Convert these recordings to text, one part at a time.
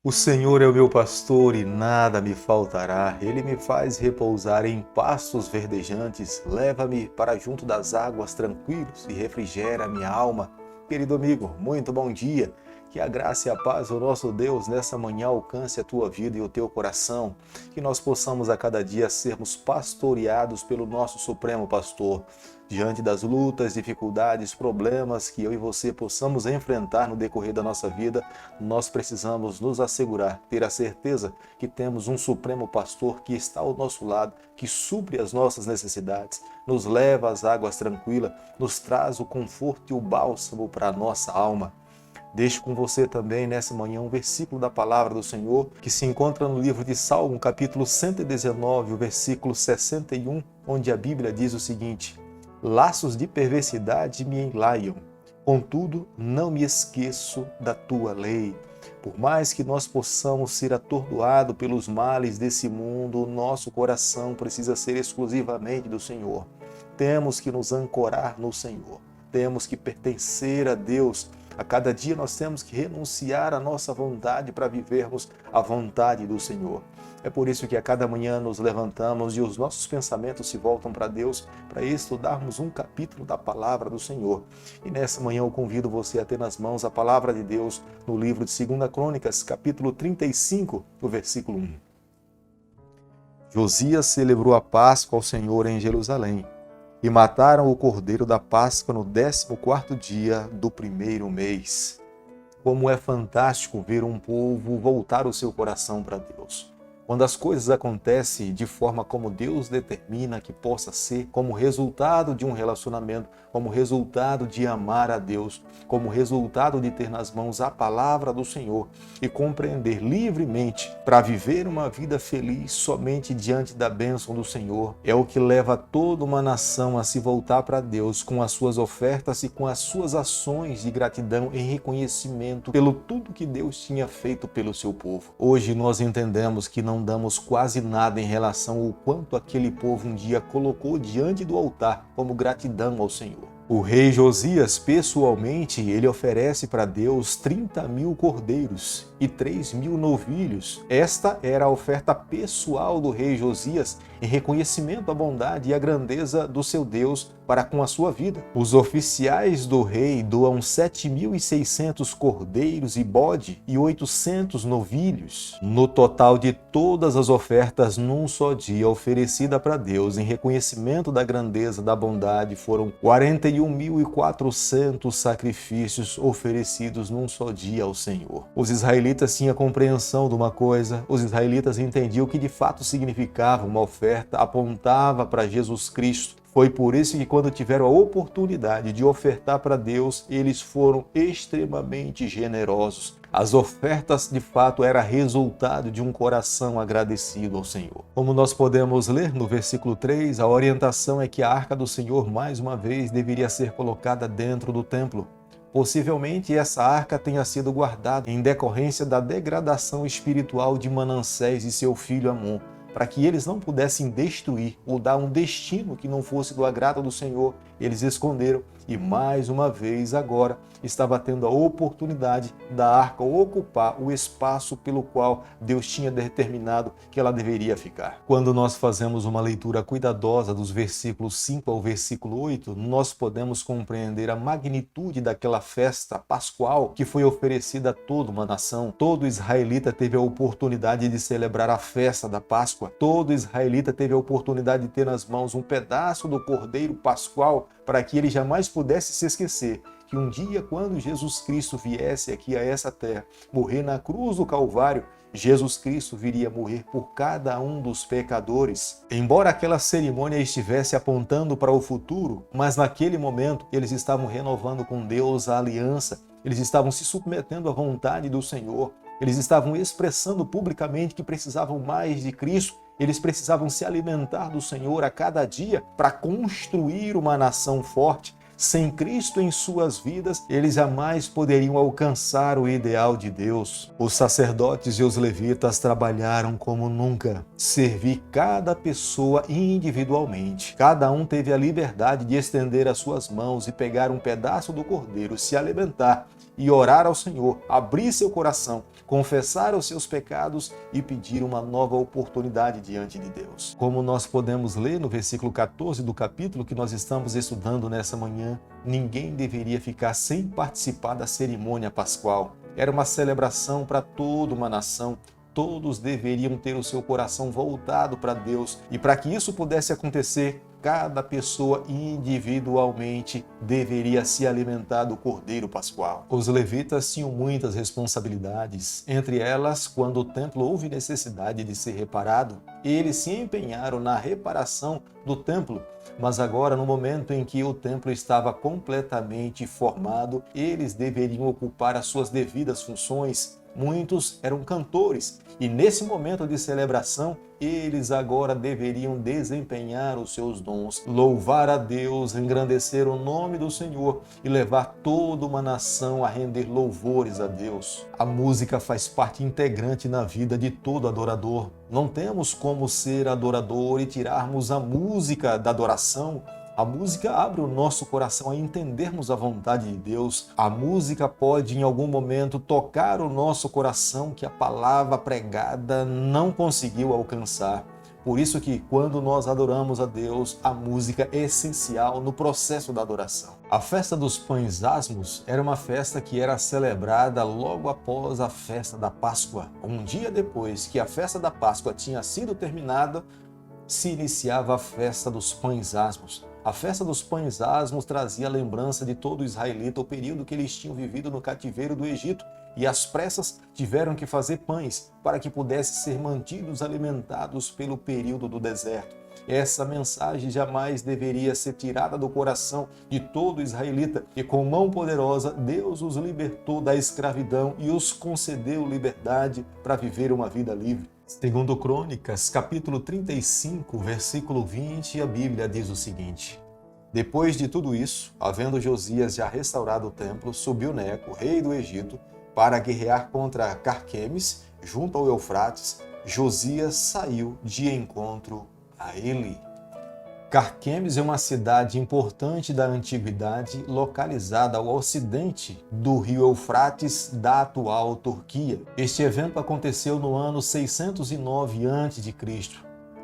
O Senhor é o meu pastor e nada me faltará. Ele me faz repousar em pastos verdejantes, leva-me para junto das águas tranquilos e refrigera a minha alma. Querido amigo, muito bom dia. Que a graça e a paz do nosso Deus nessa manhã alcance a tua vida e o teu coração. Que nós possamos a cada dia sermos pastoreados pelo nosso Supremo Pastor. Diante das lutas, dificuldades, problemas que eu e você possamos enfrentar no decorrer da nossa vida, nós precisamos nos assegurar, ter a certeza que temos um Supremo Pastor que está ao nosso lado, que supre as nossas necessidades, nos leva às águas tranquilas, nos traz o conforto e o bálsamo para a nossa alma. Deixo com você também nessa manhã um versículo da palavra do Senhor que se encontra no livro de Salmo, capítulo 119, o versículo 61, onde a Bíblia diz o seguinte: laços de perversidade me enlaiam, contudo não me esqueço da tua lei. Por mais que nós possamos ser atordoados pelos males desse mundo, o nosso coração precisa ser exclusivamente do Senhor. Temos que nos ancorar no Senhor, temos que pertencer a Deus. A cada dia nós temos que renunciar à nossa vontade para vivermos a vontade do Senhor. É por isso que a cada manhã nos levantamos e os nossos pensamentos se voltam para Deus, para estudarmos um capítulo da palavra do Senhor. E nessa manhã eu convido você a ter nas mãos a palavra de Deus no livro de 2 Crônicas, capítulo 35, o versículo 1. Josias celebrou a Páscoa ao Senhor em Jerusalém. E mataram o cordeiro da Páscoa no 14º dia do primeiro mês. Como é fantástico ver um povo voltar o seu coração para Deus. Quando as coisas acontecem de forma como Deus determina que possa ser, como resultado de um relacionamento, como resultado de amar a Deus, como resultado de ter nas mãos a palavra do Senhor e compreender livremente para viver uma vida feliz somente diante da bênção do Senhor, é o que leva toda uma nação a se voltar para Deus com as suas ofertas e com as suas ações de gratidão em reconhecimento pelo tudo que Deus tinha feito pelo seu povo. Hoje nós entendemos que não damos quase nada em relação ao quanto aquele povo um dia colocou diante do altar como gratidão ao Senhor. O rei Josias, pessoalmente, ele oferece para Deus 30.000 cordeiros e 3.000 novilhos. Esta era a oferta pessoal do rei Josias em reconhecimento à bondade e à grandeza do seu Deus para com a sua vida. Os oficiais do rei doam 7.600 cordeiros e bode e 800 novilhos. No total de todas as ofertas num só dia oferecida para Deus em reconhecimento da grandeza da bondade foram 41.400 sacrifícios oferecidos num só dia ao Senhor. Os israelitas tinham compreensão de uma coisa, os israelitas entendiam o que de fato significava uma oferta, apontava para Jesus Cristo. Foi por isso que quando tiveram a oportunidade de ofertar para Deus, eles foram extremamente generosos. As ofertas, de fato, eram resultado de um coração agradecido ao Senhor. Como nós podemos ler no versículo 3, a orientação é que a arca do Senhor, mais uma vez, deveria ser colocada dentro do templo. Possivelmente essa arca tenha sido guardada em decorrência da degradação espiritual de Manassés e seu filho Amon, para que eles não pudessem destruir ou dar um destino que não fosse do agrado do Senhor. Eles esconderam e mais uma vez agora estava tendo a oportunidade da arca ocupar o espaço pelo qual Deus tinha determinado que ela deveria ficar. Quando nós fazemos uma leitura cuidadosa dos versículos 5 ao versículo 8, nós podemos compreender a magnitude daquela festa pascual que foi oferecida a toda uma nação. Todo israelita teve a oportunidade de celebrar a festa da Páscoa. Todo israelita teve a oportunidade de ter nas mãos um pedaço do cordeiro pascual para que ele jamais pudesse se esquecer que um dia, quando Jesus Cristo viesse aqui a essa terra, morrer na cruz do Calvário, Jesus Cristo viria morrer por cada um dos pecadores. Embora aquela cerimônia estivesse apontando para o futuro, mas naquele momento eles estavam renovando com Deus a aliança, eles estavam se submetendo à vontade do Senhor, eles estavam expressando publicamente que precisavam mais de Cristo. Eles precisavam se alimentar do Senhor a cada dia para construir uma nação forte. Sem Cristo em suas vidas, eles jamais poderiam alcançar o ideal de Deus. Os sacerdotes e os levitas trabalharam como nunca. Servi cada pessoa individualmente. Cada um teve a liberdade de estender as suas mãos e pegar um pedaço do cordeiro, se alimentar e orar ao Senhor, abrir seu coração, confessar os seus pecados e pedir uma nova oportunidade diante de Deus. Como nós podemos ler no versículo 14 do capítulo que nós estamos estudando nessa manhã, ninguém deveria ficar sem participar da cerimônia pascual. Era uma celebração para toda uma nação. Todos deveriam ter o seu coração voltado para Deus. E para que isso pudesse acontecer, cada pessoa individualmente deveria se alimentar do Cordeiro Pascual. Os levitas tinham muitas responsabilidades. Entre elas, quando o templo houve necessidade de ser reparado, eles se empenharam na reparação do templo. Mas agora, no momento em que o templo estava completamente formado, eles deveriam ocupar as suas devidas funções. Muitos eram cantores e nesse momento de celebração, eles agora deveriam desempenhar os seus dons, louvar a Deus, engrandecer o nome do Senhor e levar toda uma nação a render louvores a Deus. A música faz parte integrante na vida de todo adorador. Não temos como ser adorador e tirarmos a música da adoração. A música abre o nosso coração a entendermos a vontade de Deus. A música pode, em algum momento, tocar o nosso coração que a palavra pregada não conseguiu alcançar. Por isso que, quando nós adoramos a Deus, a música é essencial no processo da adoração. A festa dos pães asmos era uma festa que era celebrada logo após a festa da Páscoa. Um dia depois que a festa da Páscoa tinha sido terminada, se iniciava a festa dos pães asmos. A festa dos pães asmos trazia a lembrança de todo israelita o período que eles tinham vivido no cativeiro do Egito e às pressas tiveram que fazer pães para que pudessem ser mantidos alimentados pelo período do deserto. Essa mensagem jamais deveria ser tirada do coração de todo israelita e com mão poderosa Deus os libertou da escravidão e os concedeu liberdade para viver uma vida livre. Segundo Crônicas, capítulo 35, versículo 20, a Bíblia diz o seguinte: Depois de tudo isso, havendo Josias já restaurado o templo, subiu Neco, rei do Egito, para guerrear contra Carquemes, junto ao Eufrates. Josias saiu de encontro a ele. Carquemes é uma cidade importante da antiguidade, localizada ao ocidente do rio Eufrates da atual Turquia. Este evento aconteceu no ano 609 a.C.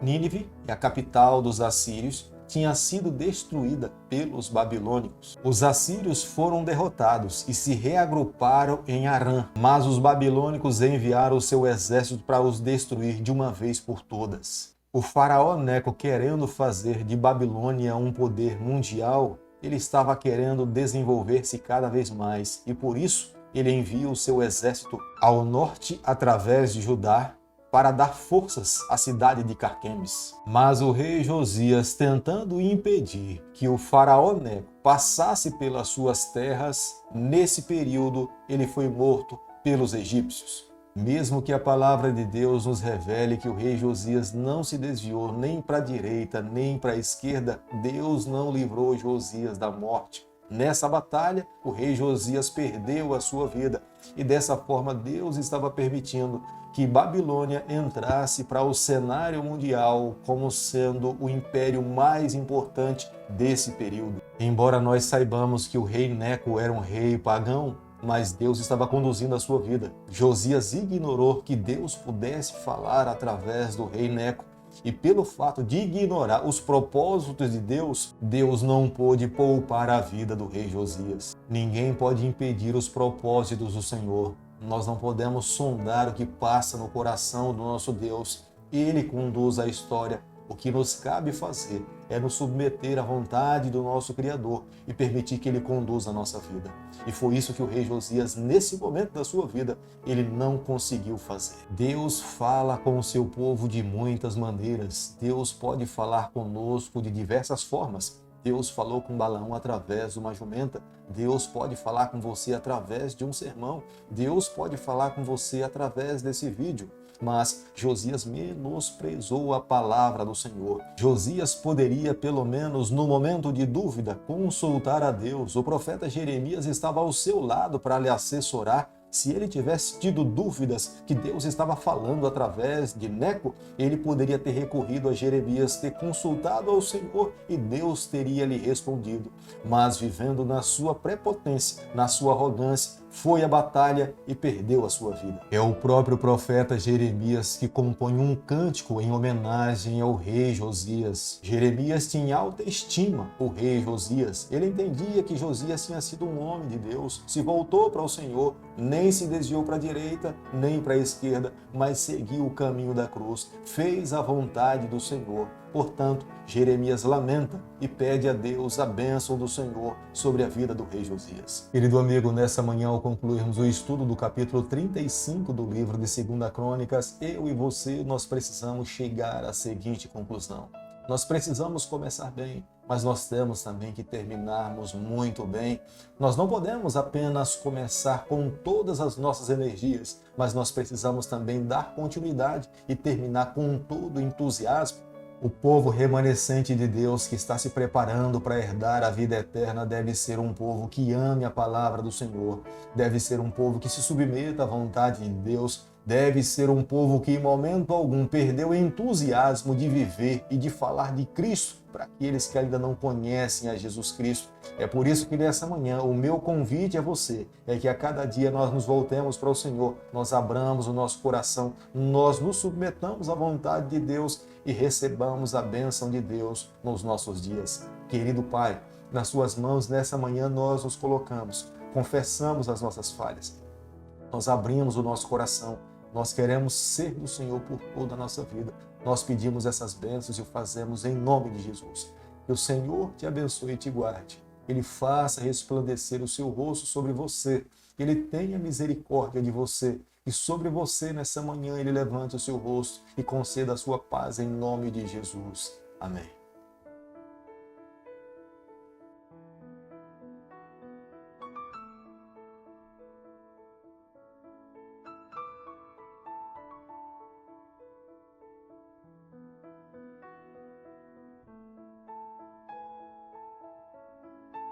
Nínive, a capital dos assírios, tinha sido destruída pelos babilônicos. Os assírios foram derrotados e se reagruparam em Harã, mas os babilônicos enviaram o seu exército para os destruir de uma vez por todas. O faraó Neco, querendo fazer de Babilônia um poder mundial, ele estava querendo desenvolver-se cada vez mais e por isso ele envia o seu exército ao norte através de Judá para dar forças à cidade de Carquemes. Mas o rei Josias, tentando impedir que o faraó Neco passasse pelas suas terras, nesse período ele foi morto pelos egípcios. Mesmo que a palavra de Deus nos revele que o rei Josias não se desviou nem para a direita nem para a esquerda, Deus não livrou Josias da morte. Nessa batalha, o rei Josias perdeu a sua vida e dessa forma Deus estava permitindo que Babilônia entrasse para o cenário mundial como sendo o império mais importante desse período. Embora nós saibamos que o rei Neco era um rei pagão, mas Deus estava conduzindo a sua vida. Josias ignorou que Deus pudesse falar através do rei Neco. E pelo fato de ignorar os propósitos de Deus, Deus não pôde poupar a vida do rei Josias. Ninguém pode impedir os propósitos do Senhor. Nós não podemos sondar o que passa no coração do nosso Deus. Ele conduz a história. O que nos cabe fazer é nos submeter à vontade do nosso Criador e permitir que Ele conduza a nossa vida. E foi isso que o rei Josias, nesse momento da sua vida, ele não conseguiu fazer. Deus fala com o seu povo de muitas maneiras. Deus pode falar conosco de diversas formas. Deus falou com Balaão através de uma jumenta. Deus pode falar com você através de um sermão. Deus pode falar com você através desse vídeo. Mas Josias menosprezou a palavra do Senhor. Josias poderia, pelo menos no momento de dúvida, consultar a Deus. O profeta Jeremias estava ao seu lado para lhe assessorar, Se ele tivesse tido dúvidas que Deus estava falando através de Neco, ele poderia ter recorrido a Jeremias, ter consultado ao Senhor e Deus teria lhe respondido. Mas vivendo na sua prepotência, na sua arrogância, foi à batalha e perdeu a sua vida. É o próprio profeta Jeremias que compõe um cântico em homenagem ao rei Josias. Jeremias tinha alta estima por rei Josias. Ele entendia que Josias tinha sido um homem de Deus, se voltou para o Senhor, nem se desviou para a direita, nem para a esquerda, mas seguiu o caminho da cruz, fez a vontade do Senhor. Portanto, Jeremias lamenta e pede a Deus a bênção do Senhor sobre a vida do rei Josias. Querido amigo, nessa manhã, ao concluirmos o estudo do capítulo 35 do livro de 2 Crônicas, eu e você, nós precisamos chegar à seguinte conclusão. Nós precisamos começar bem, mas nós temos também que terminarmos muito bem. Nós não podemos apenas começar com todas as nossas energias, mas nós precisamos também dar continuidade e terminar com todo entusiasmo. O povo remanescente de Deus que está se preparando para herdar a vida eterna deve ser um povo que ame a palavra do Senhor, deve ser um povo que se submeta à vontade de Deus, deve ser um povo que em momento algum perdeu o entusiasmo de viver e de falar de Cristo para aqueles que ainda não conhecem a Jesus Cristo. É por isso que nessa manhã o meu convite a você é que a cada dia nós nos voltemos para o Senhor, nós abramos o nosso coração, nós nos submetamos à vontade de Deus e recebamos a bênção de Deus nos nossos dias. Querido Pai, nas suas mãos nessa manhã nós nos colocamos, confessamos as nossas falhas, nós abrimos o nosso coração, nós queremos ser do Senhor por toda a nossa vida. Nós pedimos essas bênçãos e o fazemos em nome de Jesus. Que o Senhor te abençoe e te guarde. Ele faça resplandecer o seu rosto sobre você. Ele tenha misericórdia de você. E sobre você nessa manhã Ele levante o seu rosto e conceda a sua paz em nome de Jesus. Amém.